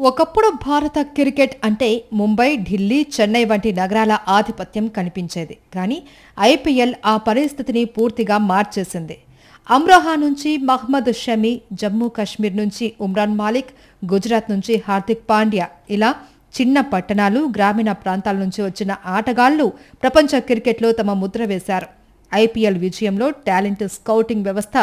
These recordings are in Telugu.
ఒకప్పుడు భారత క్రికెట్ అంటే ముంబై, ఢిల్లీ, చెన్నై వంటి నగరాల ఆధిపత్యం కనిపించేది. కానీ ఐపీఎల్ ఆ పరిస్థితిని పూర్తిగా మార్చేసింది. అమ్రోహా నుంచి మహ్మద్ షమి, జమ్మూ కాశ్మీర్ నుంచి ఉమ్రాన్ మాలిక్, గుజరాత్ నుంచి హార్దిక్ పాండ్యా ఇలా చిన్న పట్టణాలు, గ్రామీణ ప్రాంతాల నుంచి వచ్చిన ఆటగాళ్లు ప్రపంచ క్రికెట్లో తమ ముద్ర వేశారు. ఐపీఎల్ విజయంలో టాలెంట్ స్కౌటింగ్ వ్యవస్థ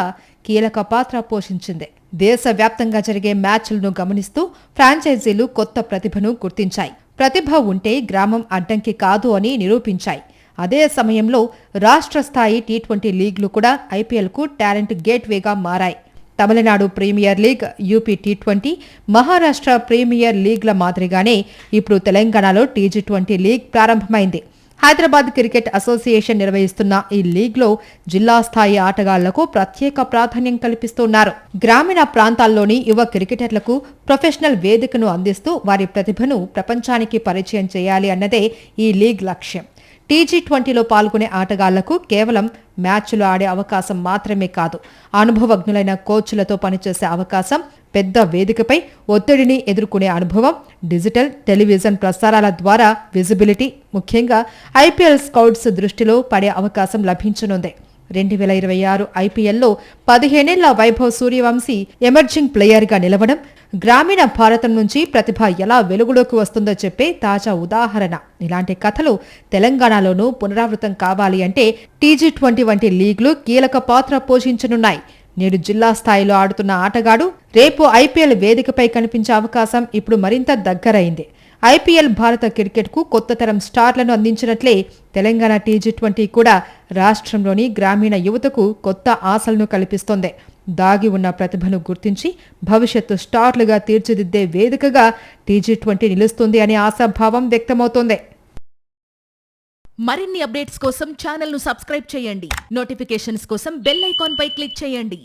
కీలక పాత్ర పోషించింది. దేశవ్యాప్తంగా జరిగే మ్యాచ్లను గమనిస్తూ ఫ్రాంచైజీలు కొత్త ప్రతిభను గుర్తించాయి. ప్రతిభ ఉంటే గ్రామం అడ్డంకి కాదు అని నిరూపించాయి. అదే సమయంలో రాష్ట్ర స్థాయి టీ20 లీగ్లు కూడా ఐపీఎల్కు టాలెంట్ గేట్వేగా మారాయి. Tamil Nadu premier league, UP T20, Maharashtra premier లీగ్ల మాదిరిగానే ఇప్పుడు తెలంగాణలో టీ20 లీగ్ ప్రారంభమైంది. హైదరాబాద్ క్రికెట్ అసోసియేషన్ నిర్వహిస్తున్న ఈ లీగ్లో జిల్లా స్థాయి ఆటగాళ్లకు ప్రత్యేక ప్రాధాన్యం కల్పిస్తున్నారు. గ్రామీణ ప్రాంతాల్లోని యువ క్రికెటర్లకు ప్రొఫెషనల్ వేదికను అందిస్తూ వారి ప్రతిభను ప్రపంచానికి పరిచయం చేయాలి అన్నదే ఈ లీగ్ లక్ష్యం. టీ20లో పాల్గొనే ఆటగాళ్లకు కేవలం మ్యాచ్లు ఆడే అవకాశం మాత్రమే కాదు, అనుభవజ్ఞులైన కోచ్లతో పనిచేసే అవకాశం, పెద్ద వేదికపై ఒత్తిడిని ఎదుర్కొనే అనుభవం, డిజిటల్, టెలివిజన్ ప్రసారాల ద్వారా విజిబిలిటీ, ముఖ్యంగా ఐపీఎల్ స్కౌట్స్ దృష్టిలో పడే అవకాశం లభించనుంది. 2026 ఐపీఎల్లో 15 ఏళ్ల వైభవ్ సూర్యవంశీ ఎమర్జింగ్ ప్లేయర్గా నిలవడం గ్రామీణ భారతం నుంచి ప్రతిభ ఎలా వెలుగులోకి వస్తుందో చెప్పే తాజా ఉదాహరణ. ఇలాంటి కథలు తెలంగాణలోనూ పునరావృతం కావాలి అంటే టీ20 వంటి లీగ్లు కీలక పాత్ర పోషించనున్నాయి. నేడు జిల్లా స్థాయిలో ఆడుతున్న ఆటగాడు రేపు ఐపీఎల్ వేదికపై కనిపించే అవకాశం ఇప్పుడు మరింత దగ్గరైంది. ఐపీఎల్ భారత క్రికెట్కు కొత్త తరం స్టార్లను అందించినట్లే తెలంగాణ టీ20 కూడా రాష్ట్రంలోని గ్రామీణ యువతకు కొత్త ఆశలను కల్పిస్తోంది. దాగి ఉన్న ప్రతిభను గుర్తించి భవిష్యత్తు స్టార్లుగా తీర్చిదిద్దే వేదికగా టీ20 నిలుస్తుంది అనే ఆశాభావం వ్యక్తమవుతోంది. మరిన్ని అప్డేట్స్ కోసం ఛానల్ను సబ్స్క్రైబ్ చేయండి. నోటిఫికేషన్స్ కోసం బెల్ ఐకాన్ పై క్లిక్ చేయండి.